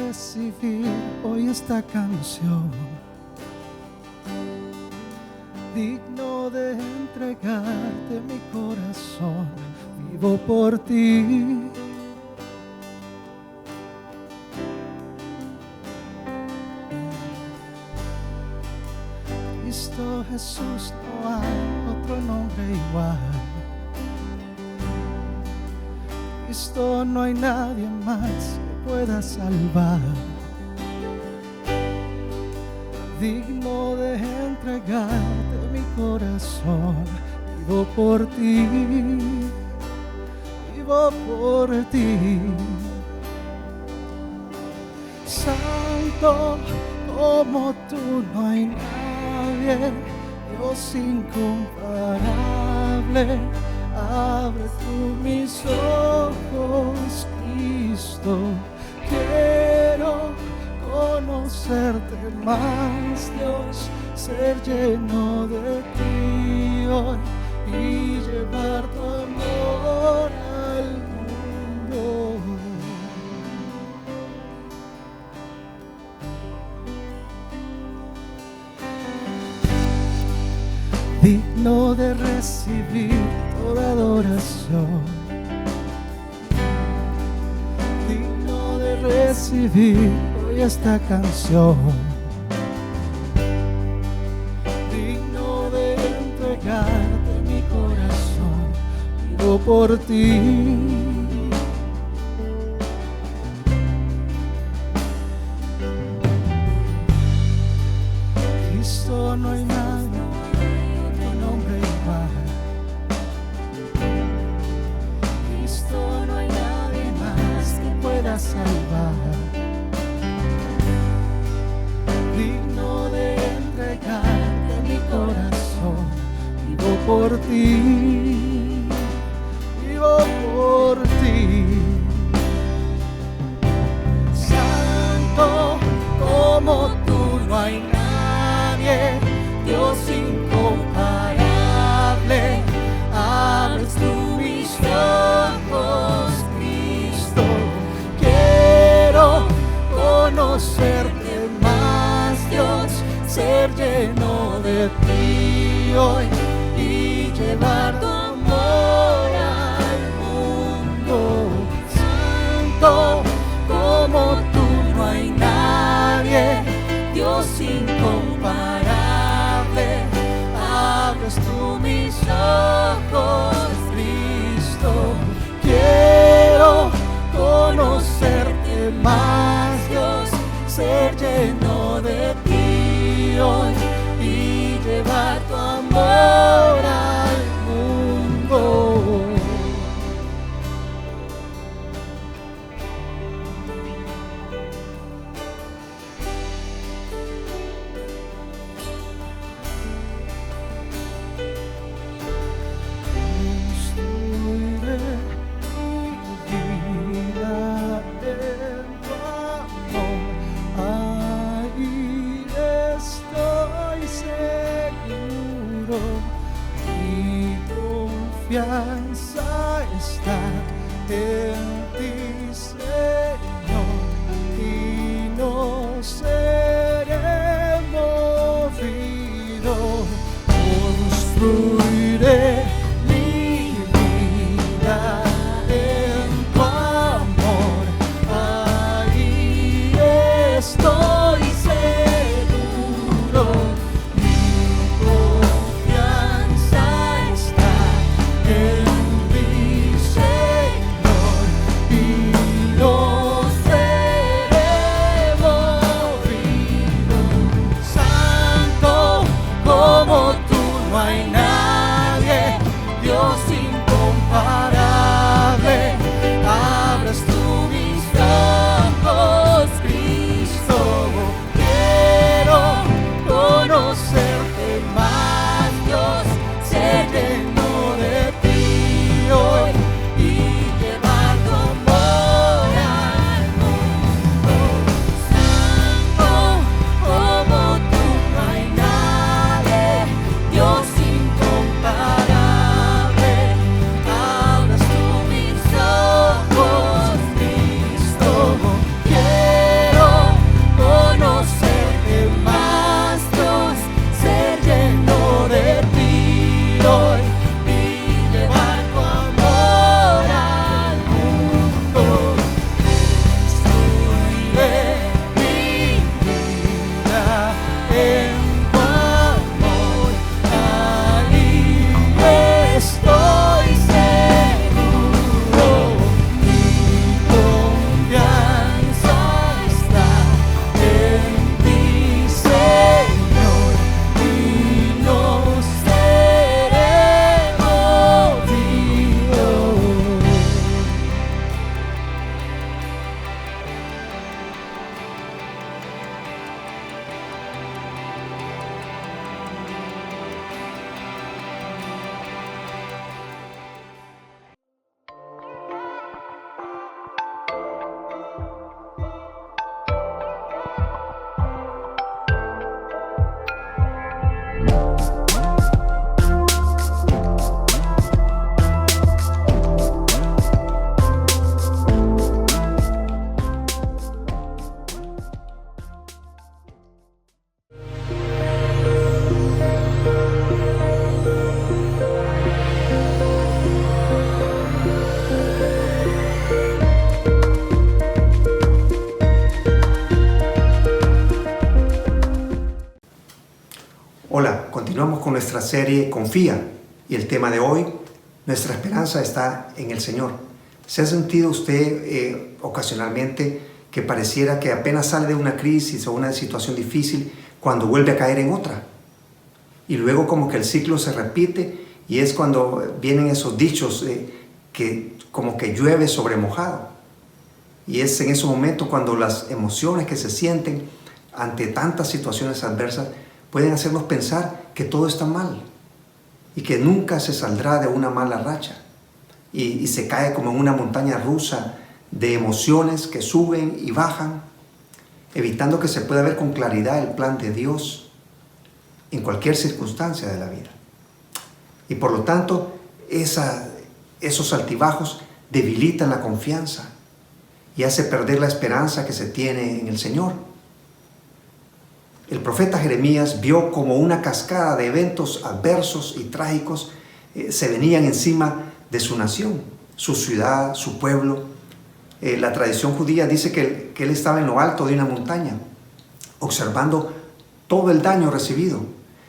recibir hoy esta canción, digno de entregarte mi corazón, vivo por ti. Cristo Jesús, no hay otro nombre igual. Cristo, no hay nadie más que pueda salvar, digno de entregarte mi corazón, vivo por ti, vivo por ti. Santo como tú no hay nadie, Dios incomparable. Abre tú mis ojos, Cristo, quiero conocerte más, Dios, ser lleno de ti hoy y llevar tu amor al mundo. Digno de recibir toda adoración, digno de recibir hoy esta canción, digno de entregarte mi corazón, vivo por ti. Cristo, no hay nadie, salvar, digno de entregarte mi corazón, vivo por ti, vivo por ti. Santo como tú no hay nadie, Dios incomparable, abres tú mis ojos, Cristo, conocerte más, Dios, ser lleno de ti hoy y llevar tu amor al mundo. Santo como tú no hay nadie, Dios incomparable, abres tú mis ojos, Cristo, quiero conocerte más, Dios, ser lleno de ti hoy y llevar tu amor al mundo. con nuestra serie Confía y el tema de hoy, nuestra esperanza está en el Señor. ¿Se ha sentido usted ocasionalmente que pareciera que apenas sale de una crisis o una situación difícil cuando vuelve a caer en otra? Y luego como que el ciclo se repite y es cuando vienen esos dichos que como que llueve sobre mojado. Y es en ese momento cuando las emociones que se sienten ante tantas situaciones adversas pueden hacernos pensar que todo está mal y que nunca se saldrá de una mala racha. Y se cae como en una montaña rusa de emociones que suben y bajan, evitando que se pueda ver con claridad el plan de Dios en cualquier circunstancia de la vida. Y por lo tanto, esos altibajos debilitan la confianza y hace perder la esperanza que se tiene en el Señor. El profeta Jeremías vio como una cascada de eventos adversos y trágicos se venían encima de su nación, su ciudad, su pueblo. La tradición judía dice que él estaba en lo alto de una montaña, observando todo el daño recibido,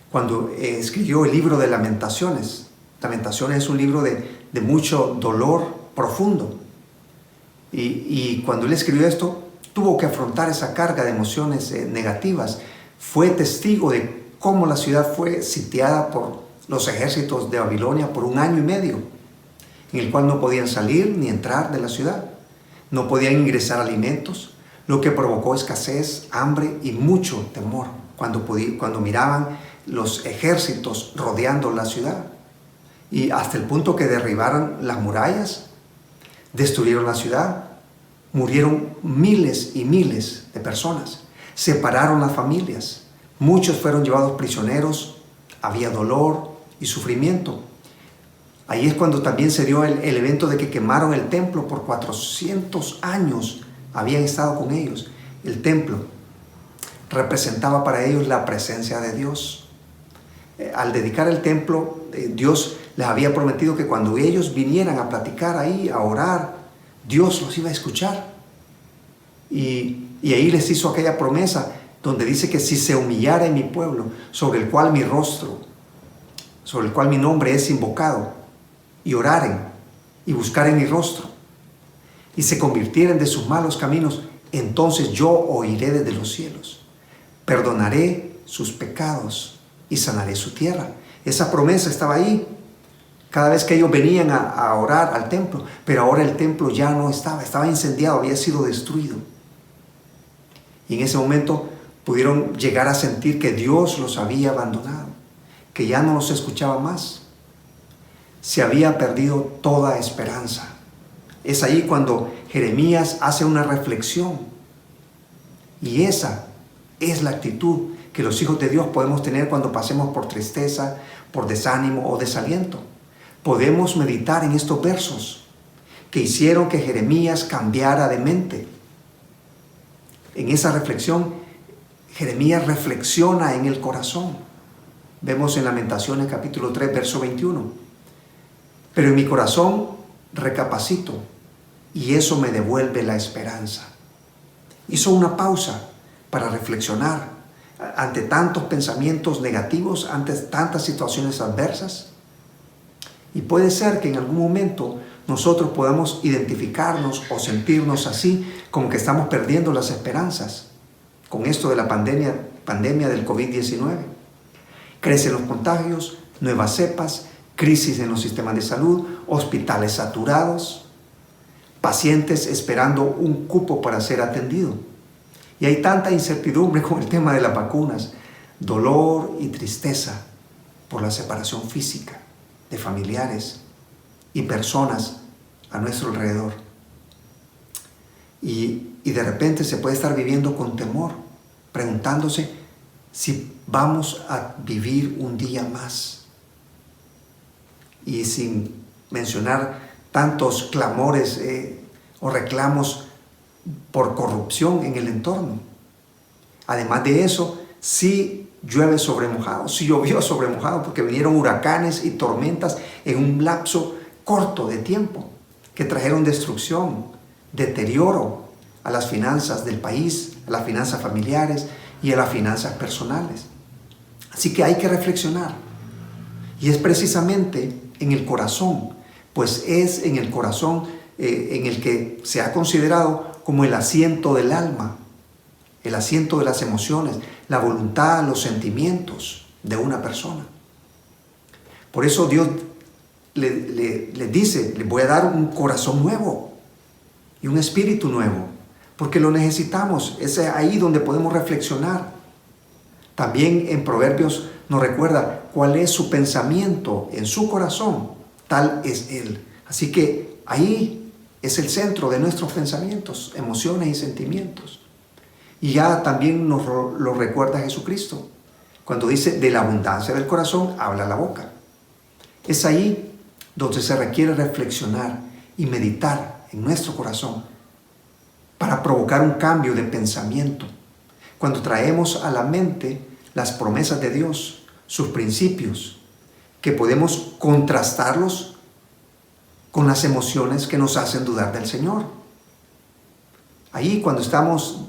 cuando escribió el libro de Lamentaciones. Lamentaciones es un libro de mucho dolor profundo. Y cuando él escribió esto, tuvo que afrontar esa carga de emociones negativas. Fue testigo de cómo la ciudad fue sitiada por los ejércitos de Babilonia por 1 año y medio, en el cual no podían salir ni entrar de la ciudad. No podían ingresar alimentos, lo que provocó escasez, hambre y mucho temor cuando miraban los ejércitos rodeando la ciudad. Y hasta el punto que derribaron las murallas, destruyeron la ciudad, murieron miles y miles de personas, separaron las familias, muchos fueron llevados prisioneros, había dolor y sufrimiento. Ahí es cuando también se dio el evento de que quemaron el templo por 400 años, habían estado con ellos. El templo representaba para ellos la presencia de Dios. Al dedicar el templo, Dios les había prometido que cuando ellos vinieran a platicar ahí, a orar, Dios los iba a escuchar. Y ahí les hizo aquella promesa donde dice que si se humillara en mi pueblo, sobre el cual mi rostro, sobre el cual mi nombre es invocado, y oraren y buscaren mi rostro, y se convirtieren de sus malos caminos, entonces yo oiré desde los cielos, perdonaré sus pecados y sanaré su tierra. Esa promesa estaba ahí cada vez que ellos venían a orar al templo, pero ahora el templo ya no estaba incendiado, había sido destruido. Y en ese momento pudieron llegar a sentir que Dios los había abandonado, que ya no los escuchaba más. Se había perdido toda esperanza. Es ahí cuando Jeremías hace una reflexión. Y esa es la actitud que los hijos de Dios podemos tener cuando pasemos por tristeza, por desánimo o desaliento. Podemos meditar en estos versos que hicieron que Jeremías cambiara de mente. En esa reflexión, Jeremías reflexiona en el corazón. Vemos en Lamentaciones capítulo 3, verso 21. Pero en mi corazón recapacito y eso me devuelve la esperanza. Hizo una pausa para reflexionar ante tantos pensamientos negativos, ante tantas situaciones adversas. Y puede ser que en algún momento nosotros podamos identificarnos o sentirnos así, como que estamos perdiendo las esperanzas con esto de la pandemia del COVID-19. Crecen los contagios, nuevas cepas, crisis en los sistemas de salud, hospitales saturados, pacientes esperando un cupo para ser atendido. Y hay tanta incertidumbre con el tema de las vacunas, dolor y tristeza por la separación física de familiares y personas a nuestro alrededor. Y de repente se puede estar viviendo con temor, preguntándose si vamos a vivir un día más. Y sin mencionar tantos clamores o reclamos por corrupción en el entorno. Además de eso, sí llueve sobre mojado, sí llovió sobre mojado, porque vinieron huracanes y tormentas en un lapso corto de tiempo que trajeron destrucción, deterioro a las finanzas del país, a las finanzas familiares y a las finanzas personales. Así que hay que reflexionar Y es precisamente en el corazón, pues es en el corazón en el que se ha considerado como el asiento del alma, el asiento de las emociones, la voluntad, los sentimientos de una persona. Por eso Dios le dice, le voy a dar un corazón nuevo y un espíritu nuevo, porque lo necesitamos. Es ahí donde podemos reflexionar. También en Proverbios nos recuerda cuál es su pensamiento en su corazón, tal es Él. Así que ahí es el centro de nuestros pensamientos, emociones y sentimientos. Y ya también nos lo recuerda Jesucristo, cuando dice, de la abundancia del corazón habla la boca. Es ahí donde se requiere reflexionar y meditar en nuestro corazón para provocar un cambio de pensamiento. Cuando traemos a la mente las promesas de Dios, sus principios, que podemos contrastarlos con las emociones que nos hacen dudar del Señor. Ahí cuando estamos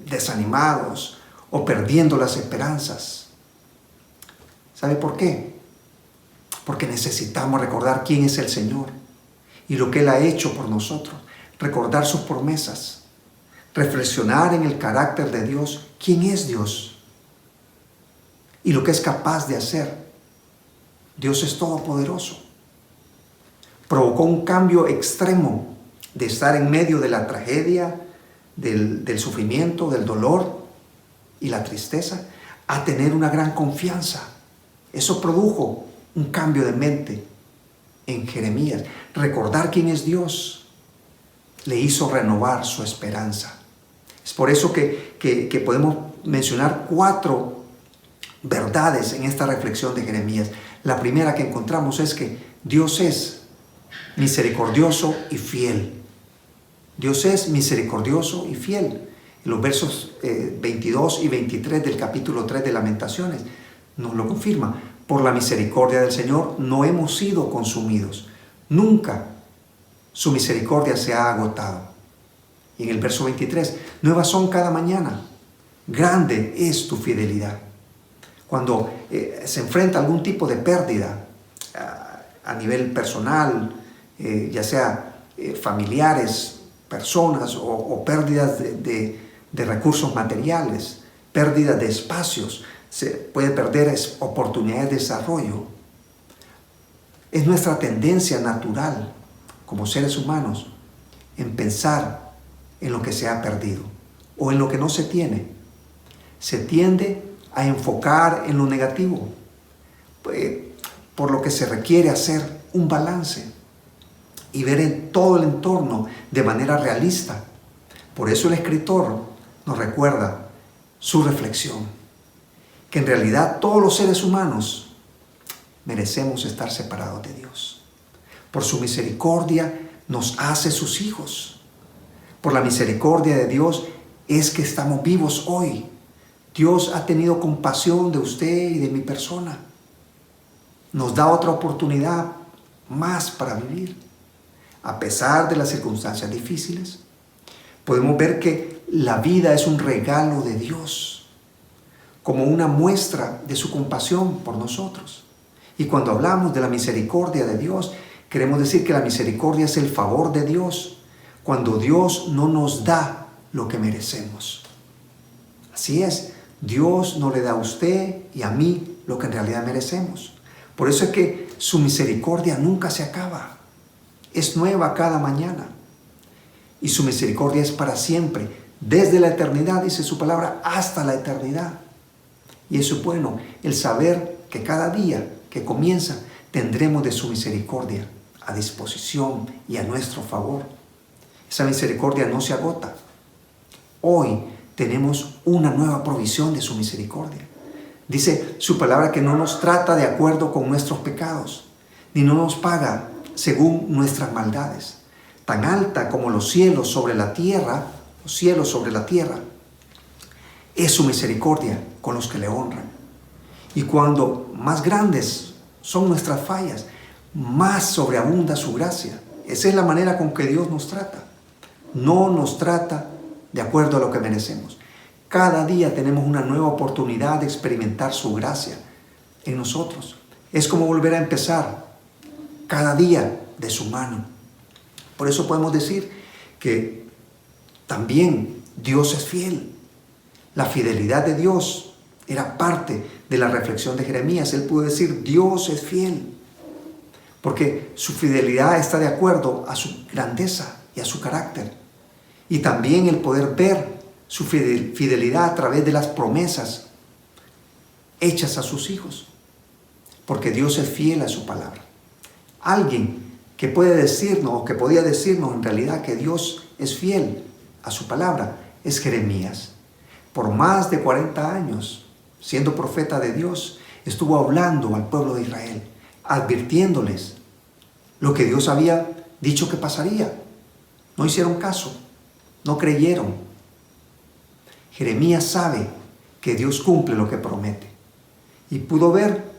desanimados o perdiendo las esperanzas. ¿Sabe por qué? Porque necesitamos recordar quién es el Señor y lo que Él ha hecho por nosotros. Recordar sus promesas. Reflexionar en el carácter de Dios. ¿Quién es Dios? Y lo que es capaz de hacer. Dios es todopoderoso. Provocó un cambio extremo de estar en medio de la tragedia, del sufrimiento, del dolor y la tristeza, a tener una gran confianza. Eso produjo un cambio de mente en Jeremías. Recordar quién es Dios le hizo renovar su esperanza. Es por eso que podemos mencionar 4 verdades en esta reflexión de Jeremías. La primera que encontramos es que Dios es misericordioso y fiel. Dios es misericordioso y fiel. En los versos 22 y 23 del capítulo 3 de Lamentaciones nos lo confirma. Por la misericordia del Señor no hemos sido consumidos. Nunca su misericordia se ha agotado. Y en el verso 23, nuevas son cada mañana. Grande es tu fidelidad. Cuando se enfrenta algún tipo de pérdida a nivel personal, ya sea familiares, personas o pérdidas de recursos materiales, pérdidas de espacios, se puede perder oportunidades de desarrollo. Es nuestra tendencia natural como seres humanos en pensar en lo que se ha perdido o en lo que no se tiene. Se tiende a enfocar en lo negativo, por lo que se requiere hacer un balance y ver en todo el entorno de manera realista. Por eso el escritor nos recuerda su reflexión, que en realidad todos los seres humanos merecemos estar separados de Dios. Por su misericordia nos hace sus hijos. Por la misericordia de Dios es que estamos vivos hoy. Dios ha tenido compasión de usted y de mi persona. Nos da otra oportunidad más para vivir. A pesar de las circunstancias difíciles, podemos ver que la vida es un regalo de Dios, como una muestra de su compasión por nosotros. Y cuando hablamos de la misericordia de Dios, queremos decir que la misericordia es el favor de Dios, cuando Dios no nos da lo que merecemos. Así es, Dios no le da a usted y a mí lo que en realidad merecemos. Por eso es que su misericordia nunca se acaba. Es nueva cada mañana. Y su misericordia es para siempre. Desde la eternidad, dice su palabra, hasta la eternidad. Y eso es bueno, el saber que cada día que comienza tendremos de su misericordia a disposición y a nuestro favor. Esa misericordia no se agota. Hoy tenemos una nueva provisión de su misericordia. Dice su palabra que no nos trata de acuerdo con nuestros pecados, ni no nos paga según nuestras maldades. Tan alta como los cielos sobre la tierra, es su misericordia con los que le honran. Y cuando más grandes son nuestras fallas, más sobreabunda su gracia. Esa es la manera con que Dios nos trata. No nos trata de acuerdo a lo que merecemos. Cada día tenemos una nueva oportunidad de experimentar su gracia en nosotros. Es como volver a empezar cada día de su mano. Por eso podemos decir que también Dios es fiel. La fidelidad de Dios era parte de la reflexión de Jeremías. Él pudo decir, Dios es fiel, porque su fidelidad está de acuerdo a su grandeza y a su carácter. Y también el poder ver su fidelidad a través de las promesas hechas a sus hijos, porque Dios es fiel a su palabra. Alguien que puede decirnos, o que podía decirnos en realidad que Dios es fiel a su palabra, es Jeremías. Por más de 40 años, siendo profeta de Dios, estuvo hablando al pueblo de Israel, advirtiéndoles lo que Dios había dicho que pasaría. No hicieron caso, no creyeron. Jeremías sabe que Dios cumple lo que promete, y pudo ver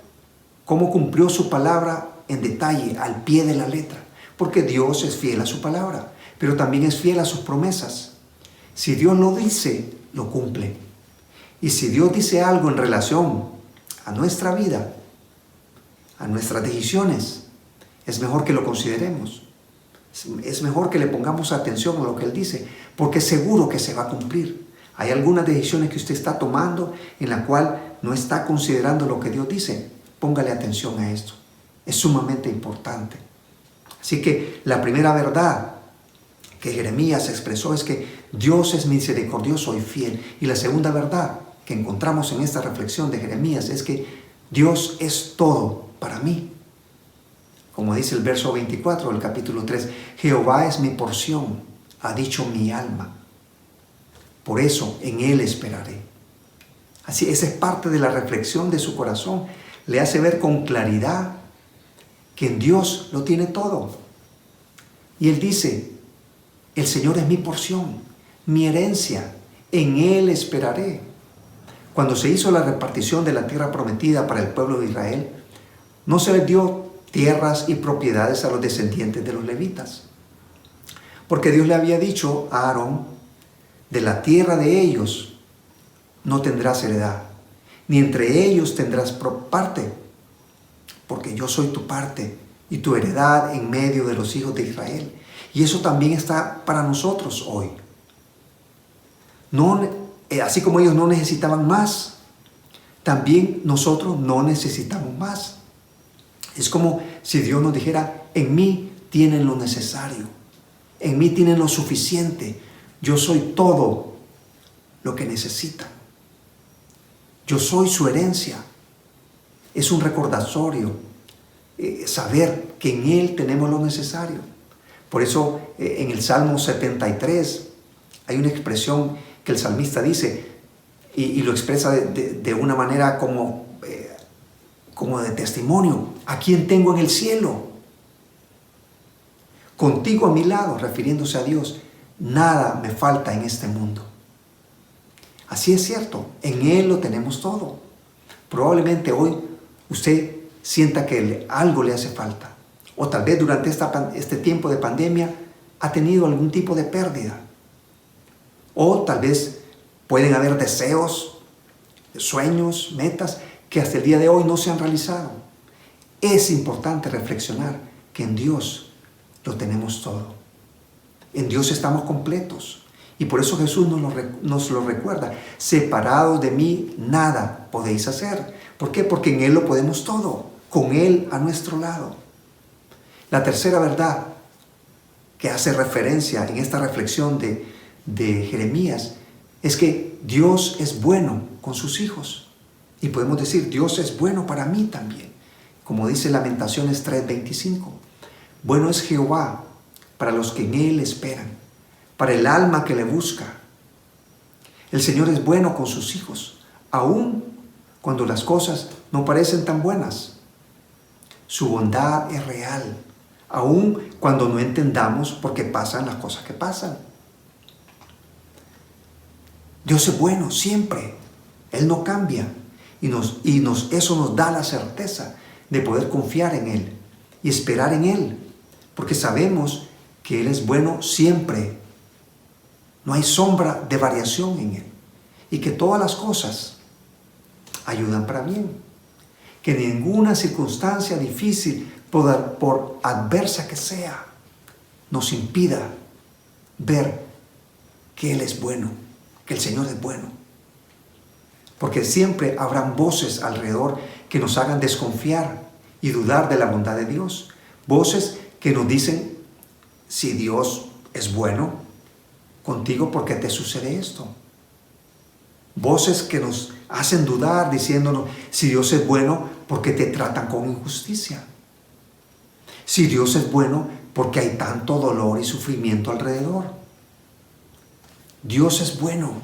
cómo cumplió su palabra en detalle, al pie de la letra, porque Dios es fiel a su palabra, pero también es fiel a sus promesas. Si Dios lo dice, lo cumple. Y si Dios dice algo en relación a nuestra vida, a nuestras decisiones, es mejor que lo consideremos. Es mejor que le pongamos atención a lo que Él dice, porque es seguro que se va a cumplir. Hay algunas decisiones que usted está tomando en la cual no está considerando lo que Dios dice. Póngale atención a esto. Es sumamente importante. Así que la primera verdad que Jeremías expresó es que Dios es misericordioso y fiel. Y la segunda verdad que encontramos en esta reflexión de Jeremías es que Dios es todo para mí. Como dice el verso 24 del capítulo 3, Jehová es mi porción, ha dicho mi alma. Por eso en Él esperaré. Así, esa es parte de la reflexión de su corazón. Le hace ver con claridad que en Dios lo tiene todo. Y Él dice, el Señor es mi porción, mi herencia, en Él esperaré. Cuando se hizo la repartición de la tierra prometida para el pueblo de Israel, no se les dio tierras y propiedades a los descendientes de los levitas, porque Dios le había dicho a Aarón, de la tierra de ellos no tendrás heredad, ni entre ellos tendrás parte, porque yo soy tu parte y tu heredad en medio de los hijos de Israel. Y eso también está para nosotros hoy. Así como ellos no necesitaban más, también nosotros no necesitamos más. Es como si Dios nos dijera, en mí tienen lo necesario, en mí tienen lo suficiente, yo soy todo lo que necesitan. Yo soy su herencia. Es un recordatorio saber que en Él tenemos lo necesario. Por eso en el Salmo 73 hay una expresión que el salmista dice y lo expresa de una manera como de testimonio. ¿A quién tengo en el cielo? Contigo a mi lado, refiriéndose a Dios. Nada me falta en este mundo. Así es cierto, en Él lo tenemos todo. Probablemente hoy usted sienta que algo le hace falta. O tal vez durante este tiempo de pandemia ha tenido algún tipo de pérdida. O tal vez pueden haber deseos, sueños, metas que hasta el día de hoy no se han realizado. Es importante reflexionar que en Dios lo tenemos todo. En Dios estamos completos. Y por eso Jesús nos lo recuerda. Separados de mí, nada podéis hacer. ¿Por qué? Porque en Él lo podemos todo. Con Él a nuestro lado. La tercera verdad que hace referencia en esta reflexión de Jeremías es que Dios es bueno con sus hijos. Y podemos decir, Dios es bueno para mí también. Como dice Lamentaciones 3:25. Bueno es Jehová para los que en Él esperan, para el alma que le busca. El Señor es bueno con sus hijos, aun cuando las cosas no parecen tan buenas. Su bondad es real, aun cuando no entendamos por qué pasan las cosas que pasan. Dios es bueno siempre, Él no cambia eso nos da la certeza de poder confiar en Él y esperar en Él, porque sabemos que Él es bueno siempre. No hay sombra de variación en Él y que todas las cosas ayudan para bien. que ninguna circunstancia difícil, por adversa que sea, nos impida ver que Él es bueno, que el Señor es bueno. Porque siempre habrán voces alrededor que nos hagan desconfiar y dudar de la bondad de Dios. Voces que nos dicen, si Dios es bueno contigo, ¿por qué te sucede esto? Voces que nos hacen dudar diciéndonos, si Dios es bueno, ¿por qué te tratan con injusticia? Si Dios es bueno, ¿por qué hay tanto dolor y sufrimiento alrededor? Dios es bueno,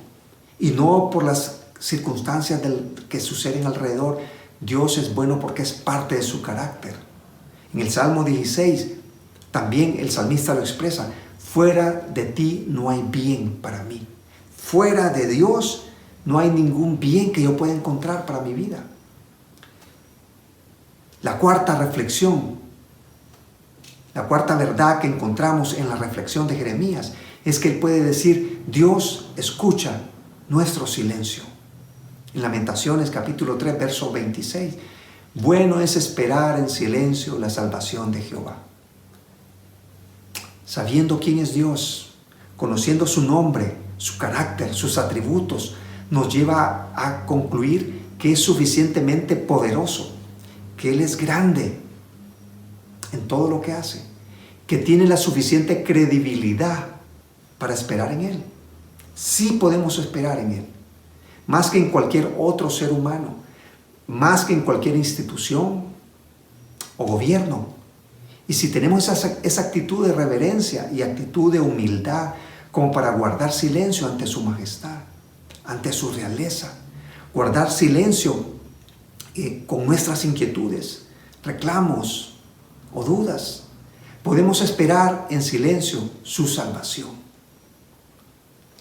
y no por las circunstancias que suceden alrededor. Dios es bueno porque es parte de su carácter. En el Salmo 16, también el salmista lo expresa, fuera de ti no hay bien para mí. Fuera de Dios no hay ningún bien que yo pueda encontrar para mi vida. La cuarta reflexión, la cuarta verdad que encontramos en la reflexión de Jeremías es que él puede decir, Dios escucha nuestro silencio. En Lamentaciones capítulo 3, verso 26, bueno es esperar en silencio la salvación de Jehová. Sabiendo quién es Dios, conociendo su nombre, su carácter, sus atributos, nos lleva a concluir que es suficientemente poderoso, que Él es grande en todo lo que hace, que tiene la suficiente credibilidad para esperar en Él. Sí podemos esperar en Él, más que en cualquier otro ser humano, más que en cualquier institución o gobierno. Y si tenemos esa actitud de reverencia y actitud de humildad como para guardar silencio ante su majestad, ante su realeza, guardar silencio con nuestras inquietudes, reclamos o dudas, podemos esperar en silencio su salvación.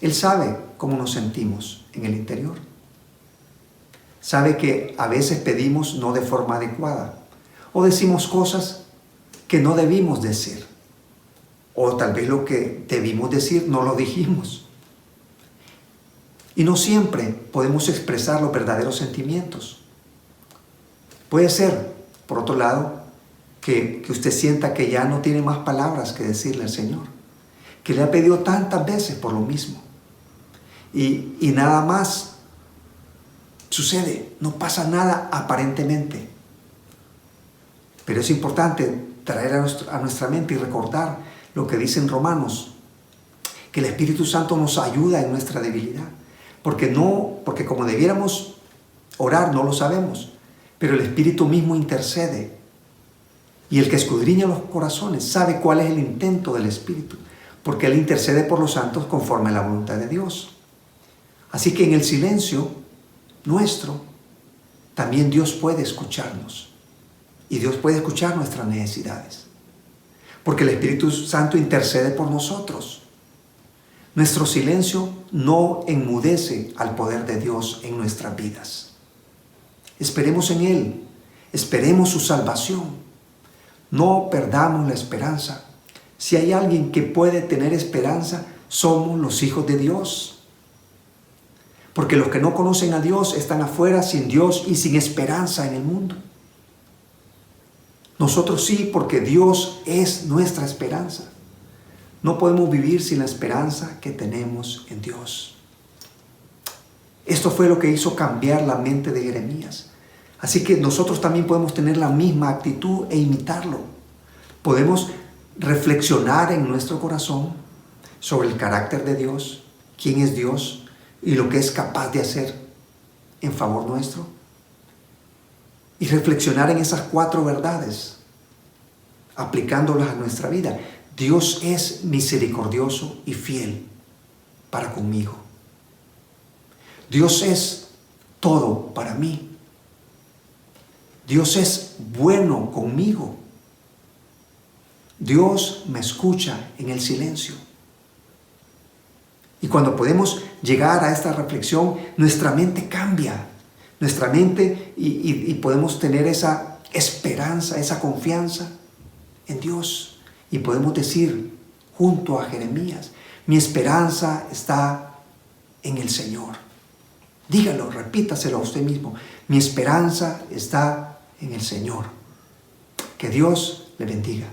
Él sabe cómo nos sentimos en el interior. Sabe que a veces pedimos no de forma adecuada o decimos cosas que no debimos decir, o tal vez lo que debimos decir no lo dijimos. Y no siempre podemos expresar los verdaderos sentimientos. Puede ser, por otro lado, que usted sienta que ya no tiene más palabras que decirle al Señor, que le ha pedido tantas veces por lo mismo. Y nada más sucede, no pasa nada aparentemente. Pero es importante traer a nuestra mente y recordar lo que dice en Romanos, que el Espíritu Santo nos ayuda en nuestra debilidad. Porque como debiéramos orar, no lo sabemos, pero el Espíritu mismo intercede. Y el que escudriña los corazones sabe cuál es el intento del Espíritu, porque Él intercede por los santos conforme a la voluntad de Dios. Así que en el silencio nuestro, también Dios puede escucharnos. Y Dios puede escuchar nuestras necesidades. Porque el Espíritu Santo intercede por nosotros. Nuestro silencio no enmudece al poder de Dios en nuestras vidas. Esperemos en Él. Esperemos su salvación. No perdamos la esperanza. Si hay alguien que puede tener esperanza, somos los hijos de Dios. Porque los que no conocen a Dios están afuera sin Dios y sin esperanza en el mundo. Nosotros sí, porque Dios es nuestra esperanza. No podemos vivir sin la esperanza que tenemos en Dios. Esto fue lo que hizo cambiar la mente de Jeremías. Así que nosotros también podemos tener la misma actitud e imitarlo. Podemos reflexionar en nuestro corazón sobre el carácter de Dios, quién es Dios y lo que es capaz de hacer en favor nuestro. Y reflexionar en esas 4 verdades, aplicándolas a nuestra vida. Dios es misericordioso y fiel para conmigo. Dios es todo para mí. Dios es bueno conmigo. Dios me escucha en el silencio. Y cuando podemos llegar a esta reflexión, nuestra mente cambia. Nuestra mente y podemos tener esa esperanza, esa confianza en Dios. Y podemos decir junto a Jeremías, mi esperanza está en el Señor. Dígalo, repítaselo a usted mismo. Mi esperanza está en el Señor. Que Dios le bendiga.